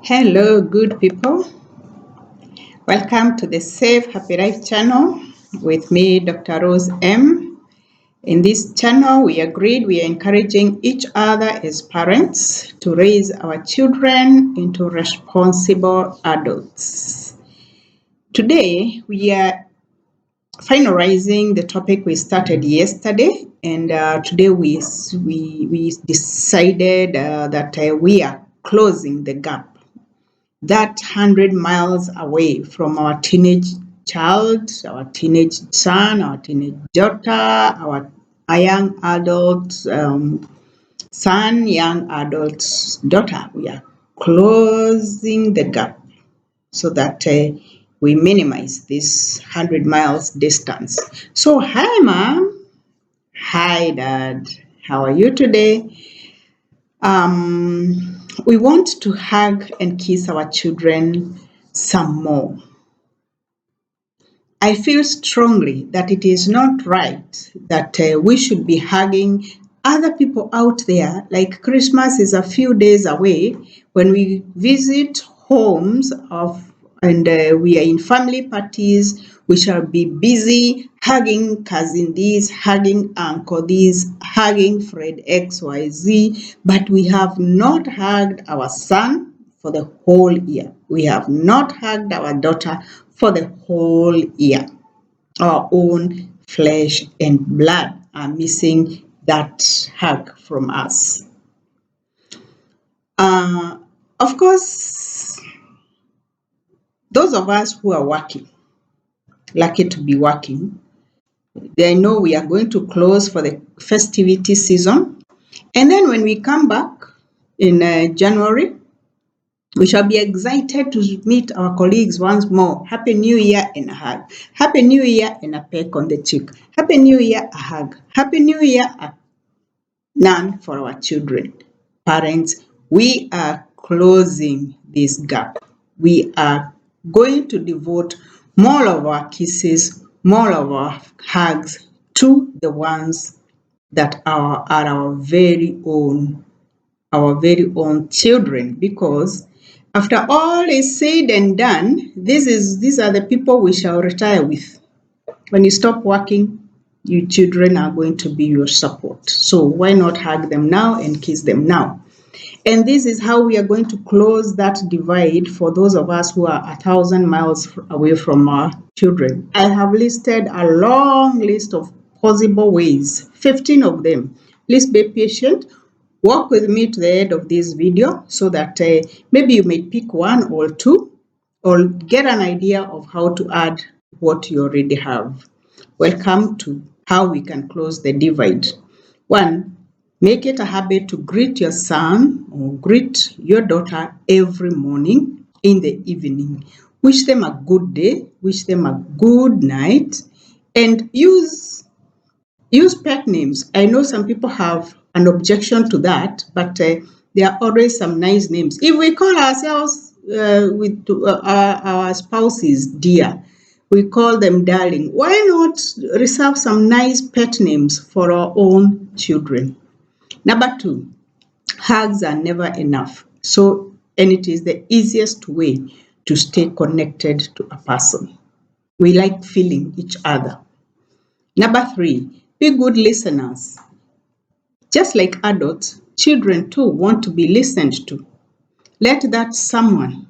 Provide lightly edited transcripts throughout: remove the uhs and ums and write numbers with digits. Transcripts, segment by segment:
Hello, good people. Welcome to the Safe Happy Life channel with me, Dr. Rose M. In this channel, we agreed we are encouraging each other as parents to raise our children into responsible adults. Today, we are finalizing the topic we started yesterday, and today we decided that we are closing the gap that 100 miles away from our teenage child, our teenage son, our teenage daughter, our young adult son, young adult daughter. We are closing the gap so that we minimize this 100 miles distance. So, hi, Mom. Hi, Dad. How are you today? We want to hug and kiss our children some more. I feel strongly that it is not right that we should be hugging other people out there. Like Christmas is a few days away. When we visit homes and we are in family parties, we shall be busy hugging cousin this, hugging uncle this, hugging Fred XYZ, but we have not hugged our son for the whole year. We have not hugged our daughter for the whole year. Our own flesh and blood are missing that hug from us. Of course, those of us who are working, lucky to be working, they know we are going to close for the festivity season. And then when we come back in January, we shall be excited to meet our colleagues once more. Happy New Year and a hug. Happy New Year and a peck on the cheek. Happy New Year, a hug. Happy New Year, none for our children. Parents, we are closing this gap. We are going to devote more of our kisses, more of our hugs to the ones that are our very own children, because after all is said and done, these are the people we shall retire with. When you stop working, your children are going to be your support. So why not hug them now and kiss them now? And this is how we are going to close that divide for those of us who are 1,000 miles away from our children. I have listed a long list of possible ways, 15 of them. Please be patient. Walk with me to the end of this video so that maybe you may pick one or two or get an idea of how to add what you already have. Welcome to how we can close the divide. 1. Make it a habit to greet your son or greet your daughter every morning in the evening. Wish them a good day, wish them a good night, and use pet names. I know some people have an objection to that, but there are always some nice names. If we call ourselves with our spouses dear, we call them darling, why not reserve some nice pet names for our own children? Number 2, hugs are never enough. And it is the easiest way to stay connected to a person. We like feeling each other. Number 3, be good listeners. Just like adults, children too want to be listened to. Let that someone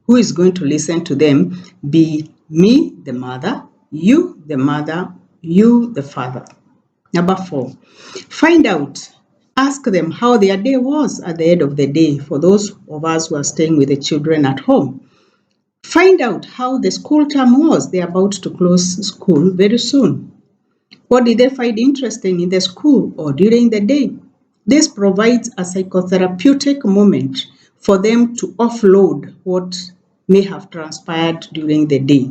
who is going to listen to them be me, the mother, you, the mother, you, the father. Number 4, find out. Ask them how their day was at the end of the day for those of us who are staying with the children at home. Find out how the school term was. They're about to close school very soon. What did they find interesting in the school or during the day? This provides a psychotherapeutic moment for them to offload what may have transpired during the day.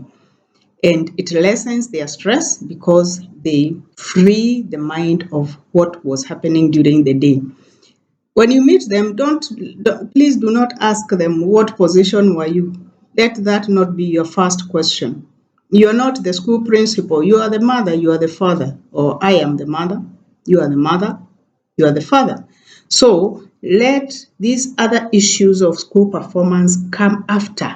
And it lessens their stress because they free the mind of what was happening during the day. When you meet them, please do not ask them, what position were you? Let that not be your first question. You are not the school principal. You are the mother, you are the father. Or I am the mother, you are the mother, you are the father. So let these other issues of school performance come after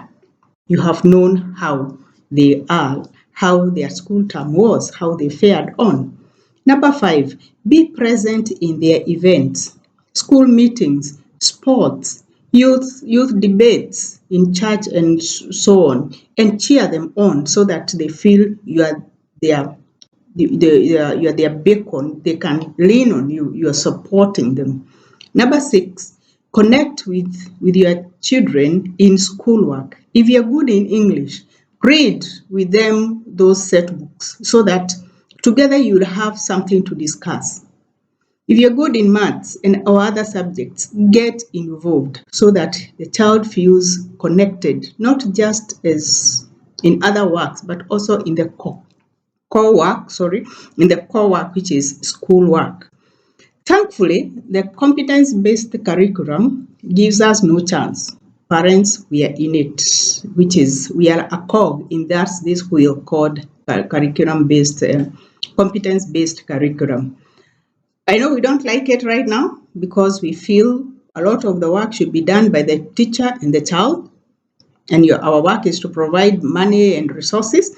you have known how they are, how their school term was, how they fared on. Number 5, be present in their events, school meetings, sports, youth debates in church and so on, and cheer them on so that they feel you are their you are their beacon. They can lean on you. You are supporting them. Number 6, connect with your children in schoolwork. If you're good in English, read with them those set books so that together you'll have something to discuss. If you're good in maths and or other subjects, get involved so that the child feels connected, not just as in other works, but also in the core work, which is schoolwork. Thankfully, the competence-based curriculum gives us no chance. Parents, we are in it, which is we are a cog in this wheel called curriculum-based, competence-based curriculum. I know we don't like it right now because we feel a lot of the work should be done by the teacher and the child, and our work is to provide money and resources.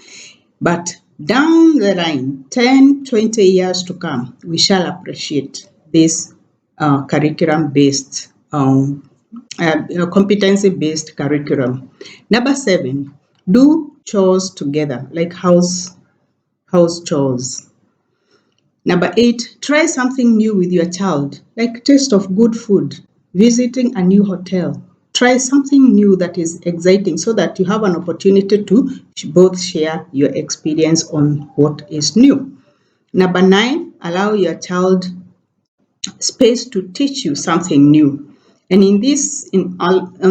But down the line, 10, 20 years to come, we shall appreciate this curriculum-based, competency-based curriculum. Number 7, do chores together, like house chores. Number 8, try something new with your child, like taste of good food, visiting a new hotel. Try something new that is exciting so that you have an opportunity to both share your experience on what is new. Number 9, allow your child space to teach you something new. And on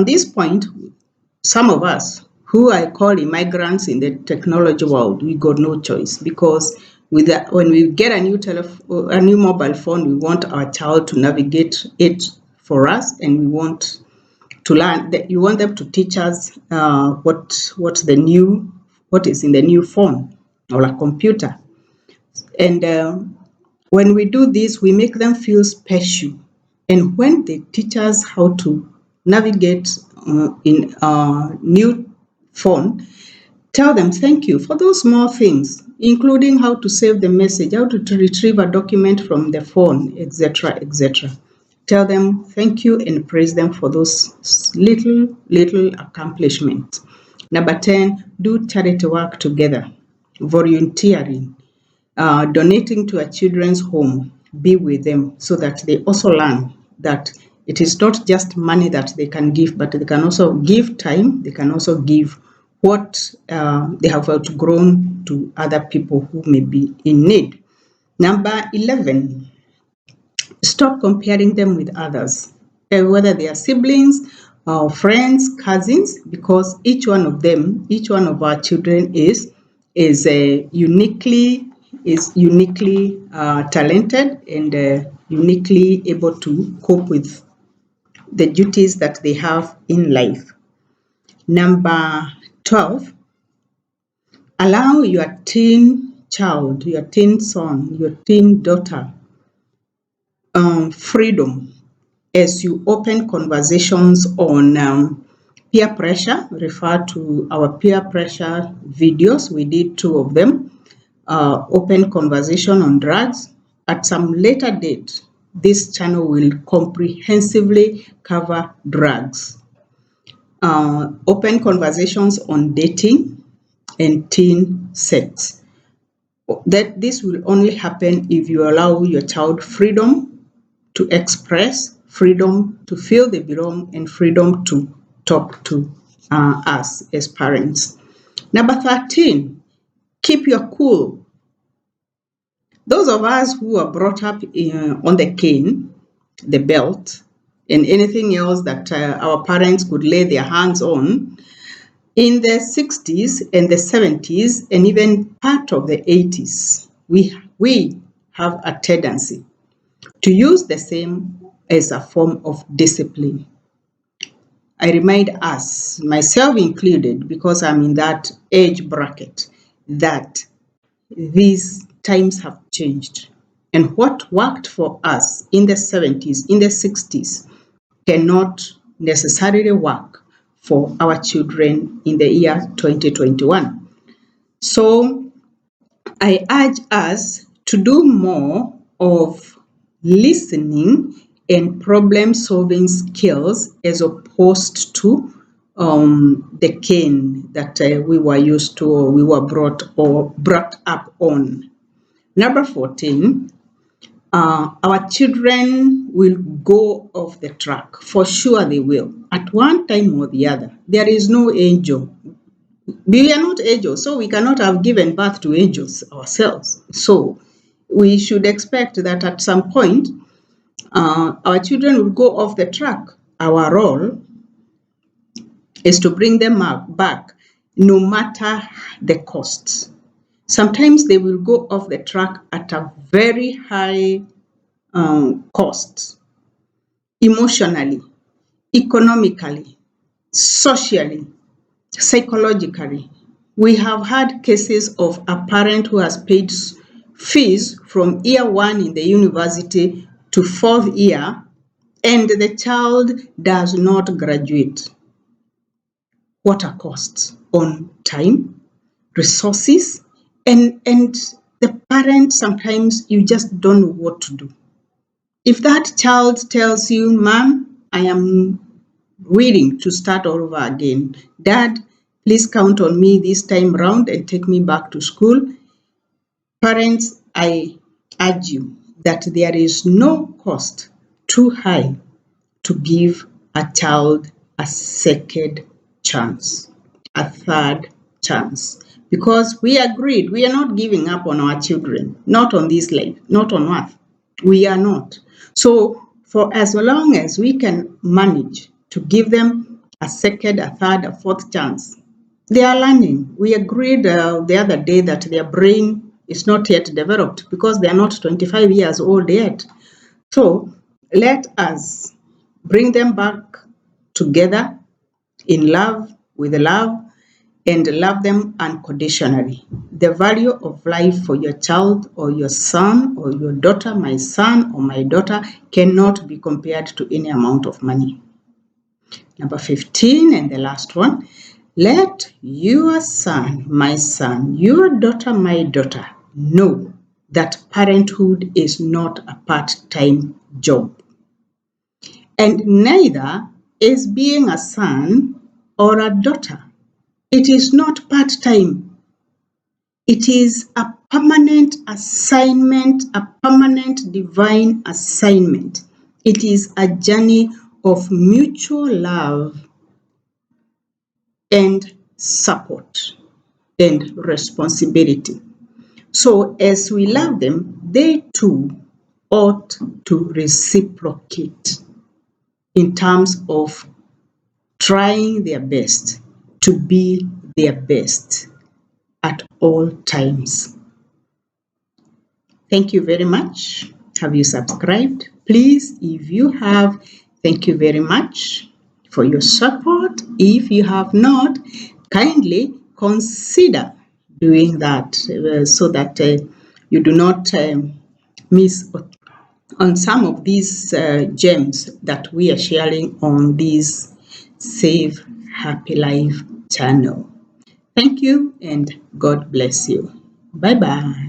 this point, some of us who I call immigrants in the technology world, we got no choice because when we get a new mobile phone, we want our child to navigate it for us, and we want to learn. You want them to teach us what is in the new phone or a computer, and when we do this, we make them feel special. And when they teach us how to navigate in a new phone, tell them thank you for those small things, including how to save the message, how to retrieve a document from the phone, etc., etc. Tell them thank you and praise them for those little accomplishments. Number 10, do charity work together, volunteering, donating to a children's home, be with them so that they also learn that it is not just money that they can give, but they can also give time, they can also give what they have outgrown to other people who may be in need. Number 11, stop comparing them with others, whether they are siblings or friends, cousins, because each one of our children is uniquely talented and uniquely able to cope with the duties that they have in life. Number 12, allow your teen child, your teen son, your teen daughter freedom as you open conversations on peer pressure. Refer to our peer pressure videos. We did 2 of them. Open conversation on drugs. At some later date, this channel will comprehensively cover drugs. Open conversations on dating and teen sex. That this will only happen if you allow your child freedom to express, freedom to feel they belong, and freedom to talk to us as parents. Number 13, keep your cool. Those of us who are brought up on the cane, the belt, and anything else that our parents could lay their hands on, in the 60s and the 70s and even part of the 80s, we have a tendency to use the same as a form of discipline. I remind us, myself included, because I'm in that age bracket, that these times have changed. And what worked for us in the 70s, in the 60s, cannot necessarily work for our children in the year 2021. So I urge us to do more of listening and problem-solving skills as opposed to the cane that we were used to or we were brought up on. Number 14, our children will go off the track. For sure they will, at one time or the other. There is no angel. We are not angels, so we cannot have given birth to angels ourselves. So we should expect that at some point, our children will go off the track. Our role is to bring them back, no matter the cost. Sometimes they will go off the track at a very high cost, emotionally, economically, socially, psychologically. We have had cases of a parent who has paid fees from year 1 in the university to 4th year, and the child does not graduate. What a cost on time, resources, and the parent, sometimes you just don't know what to do. If that child tells you, Mom, I am willing to start all over again. Dad, please count on me this time round and take me back to school. Parents, I urge you that there is no cost too high to give a child a second chance, a third chance. Because we agreed, we are not giving up on our children, not on this life, not on earth. We are not. So for as long as we can manage to give them a second, a third, a fourth chance, they are learning. We agreed the other day that their brain is not yet developed because they are not 25 years old yet. So let us bring them back together in love, with love, and love them unconditionally. The value of life for your child or your son or your daughter, my son or my daughter, cannot be compared to any amount of money. Number 15, and the last one, let your son, my son, your daughter, my daughter, know that parenthood is not a part-time job. And neither is being a son or a daughter. It is not part-time. It is a permanent assignment, a permanent divine assignment. It is a journey of mutual love and support and responsibility. So as we love them, they too ought to reciprocate in terms of trying their best to be their best at all times. Thank you very much. Have you subscribed? Please, if you have, thank you very much for your support. If you have not, kindly consider doing that so that you do not miss on some of these gems that we are sharing on this Save Happy Life channel. Thank you and God bless you. Bye-bye.